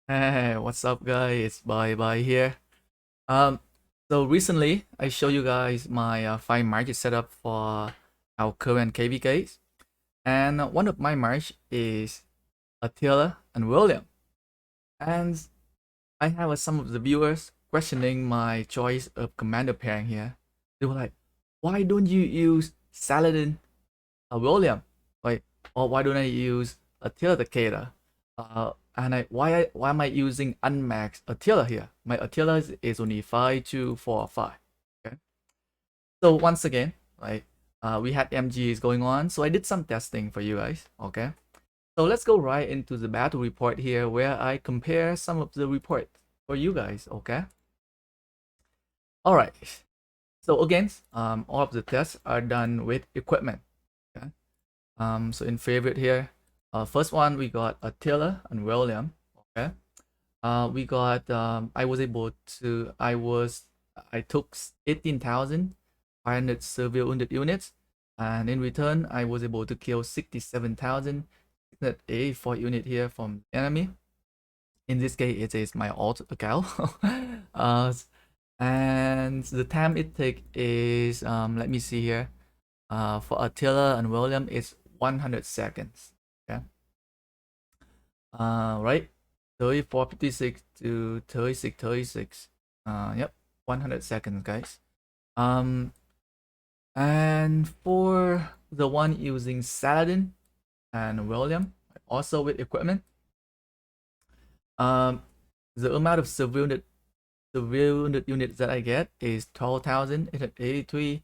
Hey, what's up, guys? It's Bye here. Um, so recently I show you guys my fine market setup for our current KvKs, and one of my march is Atila and William. And I have some of the viewers questioning my choice of commander pairing here. They were like, "Why don't you use Saladin William, like, or why don't I use Attila Takeda? And why am I using unmaxed Attila here? My Attila is only 5245. Okay. So once again, like, we had MGs going on, so I did some testing for you guys. Okay. So let's go right into the battle report here, where I compare some of the report for you guys. Okay. All right. So again, all of the tests are done with equipment. Okay. So in favorite here, first one we got Attila and William. Okay. We got I took 18,500 severe wounded units, and in return I was able to kill 67,684 unit here from enemy. In this case, it is my alt account. uh, and the time it take is let me see here. For Attila and William, it's 100 seconds. Okay. Right. 34:56 to 36:36. Yep. 100 seconds, guys. Um, and for the one using Saladin and William, also with equipment, um, the amount of civilian units that I get is 12,883.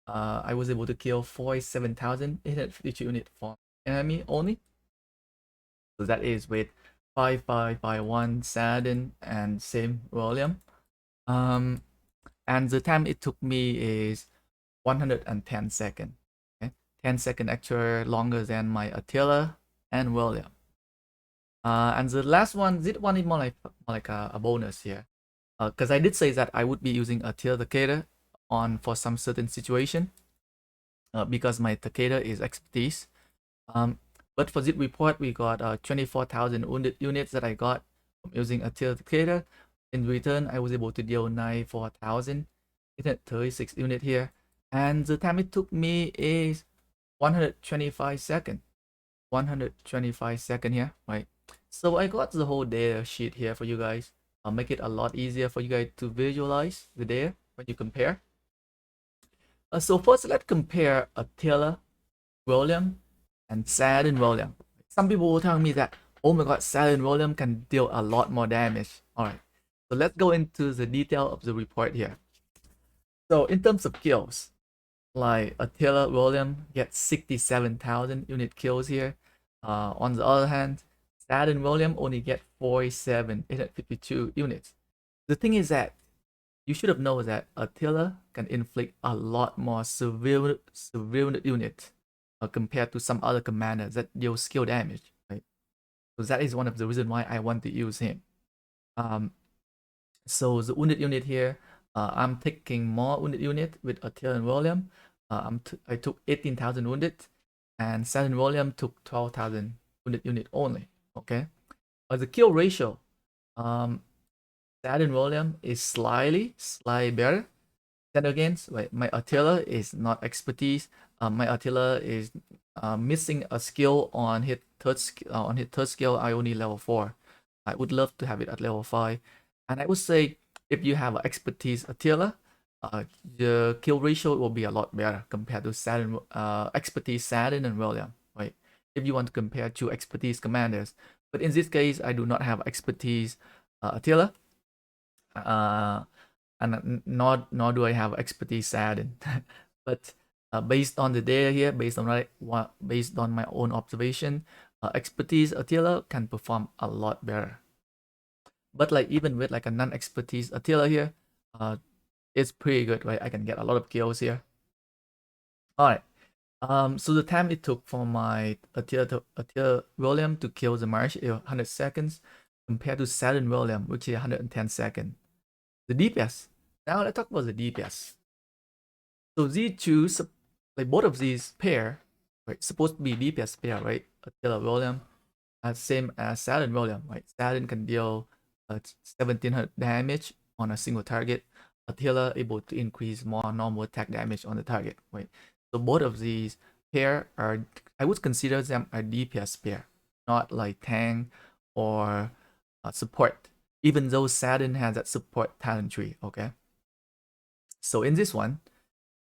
I was able to kill 47,852 units from enemy only. So that is with 5551 Saladin and same William. Um, and the time it took me is 110 seconds. Okay? 10 second actually longer than my Attila and William. And the last one, this one is more like a bonus here. Because I did say that I would be using Attila Takeda on for some certain situation. Because my Takeda is expertise. But for this report, we got 24,000 wounded units that I got from using Attila Takeda. In return, I was able to deal 94,836 unit here. And the time it took me is 125 seconds. 125 seconds here, right? So I got the whole data sheet here for you guys. I'll make it a lot easier for you guys to visualize the data when you compare. So first, let's compare Attila, William, and Saladin William. Some people will tell me that, oh my god, Saladin William can deal a lot more damage. Alright, so let's go into the detail of the report here. So in terms of kills, like Attila William gets 67,000 unit kills here. On the other hand, Saladin William only get 47,852 units. The thing is that you should have known that Attila can inflict a lot more severe unit compared to some other commanders that deal skill damage, right? So that is one of the reasons why I want to use him. So the wounded unit here, I'm taking more wounded unit with Attila and William. I took 18,000 wounded, and Saladin William took 12,000 wounded unit only. Okay, the kill ratio, Saladin William is slightly better. Then again, like my Attila is not expertise. My Attila is missing a skill on his third skill. I only level 4. I would love to have it at level 5. And I would say if you have expertise Attila, the kill ratio will be a lot better compared to Saladin, expertise Saladin and William, right? If you want to compare two expertise commanders. But in this case, I do not have expertise Attila. And nor do I have expertise Saladin. But based on the data here, based on my own observation, expertise Attila can perform a lot better. But like even with like a non-expertise Attila here, it's pretty good, right? I can get a lot of kills here. All right. So the time it took for my Attila William to kill the March is 100 seconds compared to Saladin William, which is 110 seconds. The DPS. Now let's talk about the DPS. So these two, like both of these pair, right, supposed to be DPS pair, right? Attila William. same as Saturn William, right? Saturn can deal 1700 damage on a single target. Atila able to increase more normal attack damage on the target, right? So both of these pair are, I would consider them a DPS pair, not like tank or support, even though Saturn has that support talent tree, okay? So in this one,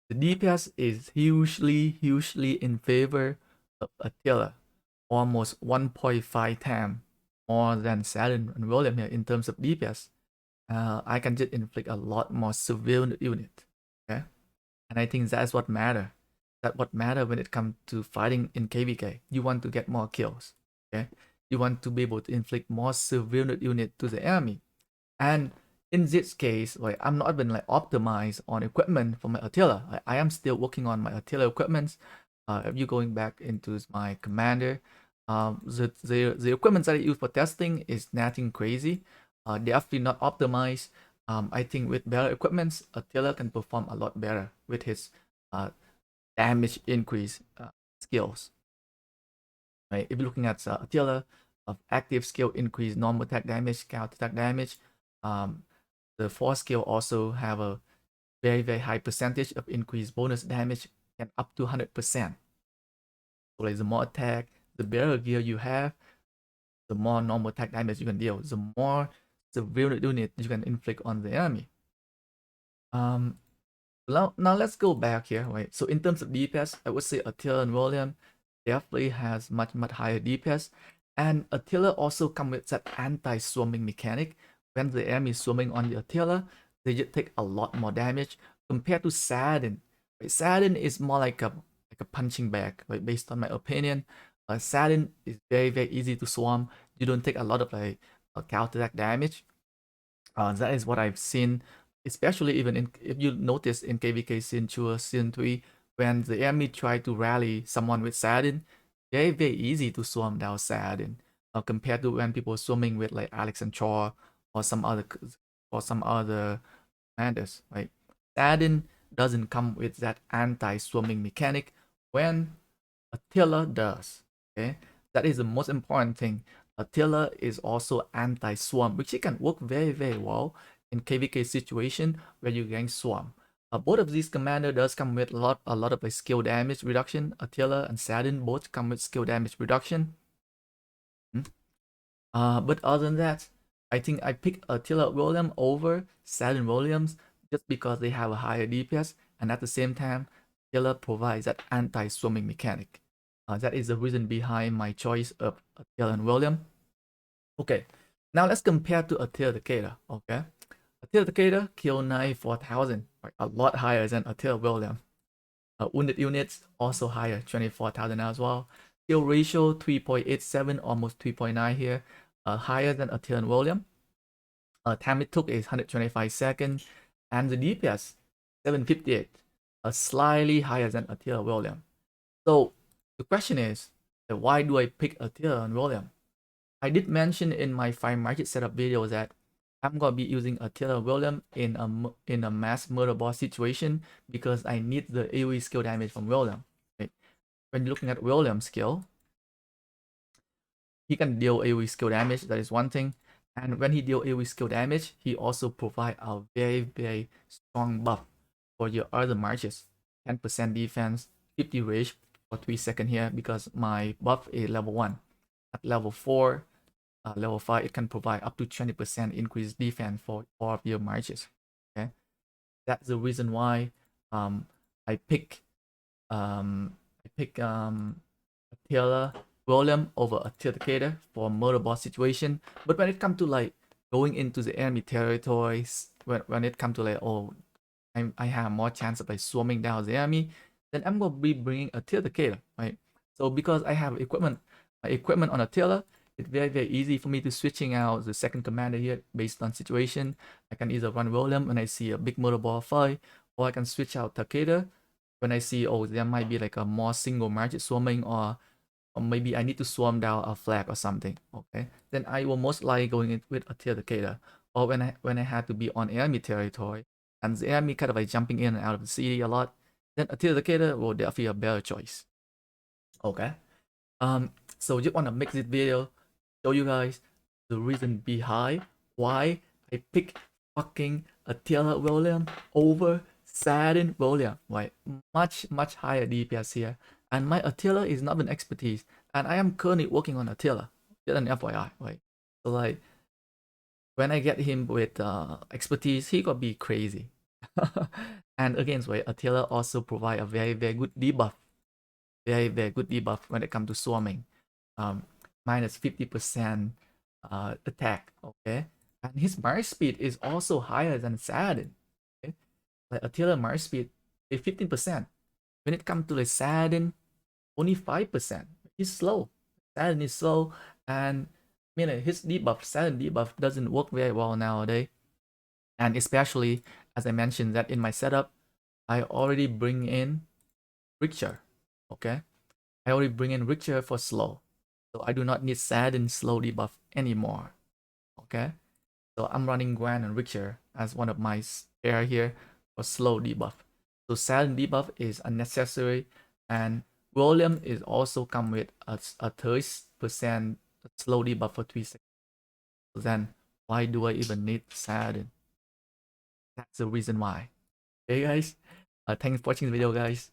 the DPS is hugely in favor of Atila, almost 1.5 times more than Saturn and William here in terms of DPS. I can just inflict a lot more severe unit, okay? And I think that's what matter. That's what matter when it comes to fighting in KvK. You want to get more kills, okay? You want to be able to inflict more severe unit to the enemy. And in this case, like I'm not even like optimized on equipment for my Atila. I am still working on my Atila equipments. If you're going back into my commander, the equipment that I use for testing is nothing crazy. Definitely not optimized. I think with better equipments, Atila can perform a lot better with his damage increase skills. Right? If you're looking at Atila, of active skill increase normal attack damage, counter attack damage. The force skill also have a very high percentage of increased bonus damage and up to 100%. So like the more attack, the better gear you have, the more normal attack damage you can deal, the more severe unit you can inflict on the enemy. Now let's go back here, right? So in terms of DPS, I would say Atila and William definitely has much higher DPS, and Atila also come with that anti-swarming mechanic. When the enemy is swarming on the Atila, they just take a lot more damage compared to Saturn. Right? Saturn is more like a punching bag, right? Based on my opinion, Saturn is very easy to swarm. You don't take a lot of like counter attack damage. That is what I've seen, especially even in, if you notice in KvK Season 2 or Season 3, when the enemy try to rally someone with Saladin, very easy to swarm down Saladin, compared to when people swarming with like Alex and Chor or some other commanders, right? Saladin doesn't come with that anti-swarming mechanic when Atila does. Okay, that is the most important thing. Atila is also anti-swarm, which it can work very well in KvK situation where you gang swarm. Both of these commander does come with a lot of like skill damage reduction. Atila and Saturn both come with skill damage reduction. But other than that, I think I pick Atila William over Saturn Williams just because they have a higher DPS, and at the same time, Atila provides that anti-swarming mechanic. That is the reason behind my choice of Atila and William. Okay, now let's compare to Atila Takeda. Okay, Atila Takeda kill 94,000, right? A lot higher than Atila William. Wounded units also higher, 24,000 as well. Kill ratio 3.87, almost 3.9 here, higher than Atila and William. Time it took is 125 seconds, and the DPS 758, slightly higher than Atila William. So the question is, why do I pick Atila and William? I did mention in my 5 market setup video that I'm gonna be using Atila William in a mass murder boss situation because I need the AoE skill damage from William. Right? When you're looking at William's skill, he can deal AoE skill damage. That is one thing. And when he deal AoE skill damage, he also provide a very strong buff for your other marches. 10% defense, 50 rage for 3 seconds here because my buff is level 1. At level 4, level 5, it can provide up to 20% increased defense for all of your marches. Okay, that's the reason why I pick Atila William over Atila Takeda for murder boss situation. But when it comes to like going into the enemy territories, when it comes to like, oh, I have more chance of like swarming down the enemy, then I'm gonna be bringing Atila Takeda, right? So because I have equipment on Atila, it's very easy for me to switching out the second commander here based on situation. I can either run William when I see a big murder ball fight, or I can switch out Takeda when I see, oh, there might be like a more single market swarming, or maybe I need to swarm down a flag or something. Okay, then I will most likely going in with Atila Takeda. Or when I had to be on enemy territory and the enemy kind of like jumping in and out of the city a lot, then Atila Takeda will definitely be a better choice. Okay. So just want to make this video show you guys the reason behind why I pick fucking Atila William over Sadin William. Right, much higher DPS here, and my Atila is not an expertise, and I am currently working on Atila. Just an FYI, right? So like when I get him with expertise, he could be crazy. And again, right, Atila also provide a very good debuff, very good debuff when it comes to swarming. Minus 50% attack. Okay, and his march speed is also higher than Sadin. Okay, like Attila march speed is 15%. When it comes to the Sadin, only 5%. He's slow. Sadin is slow, and his debuff, Sadin debuff, doesn't work very well nowadays. And especially as I mentioned that in my setup, I already bring in Richter. Okay, I already bring in Richter for slow, so I do not need Sadin slow debuff anymore. Okay, so I'm running Gwen and Richter as one of my pair here for slow debuff. So Sadin debuff is unnecessary, and William is also come with a 30% slow debuff for 3 seconds. So then why do I even need Sadin? That's the reason why. Okay guys, thanks for watching the video guys.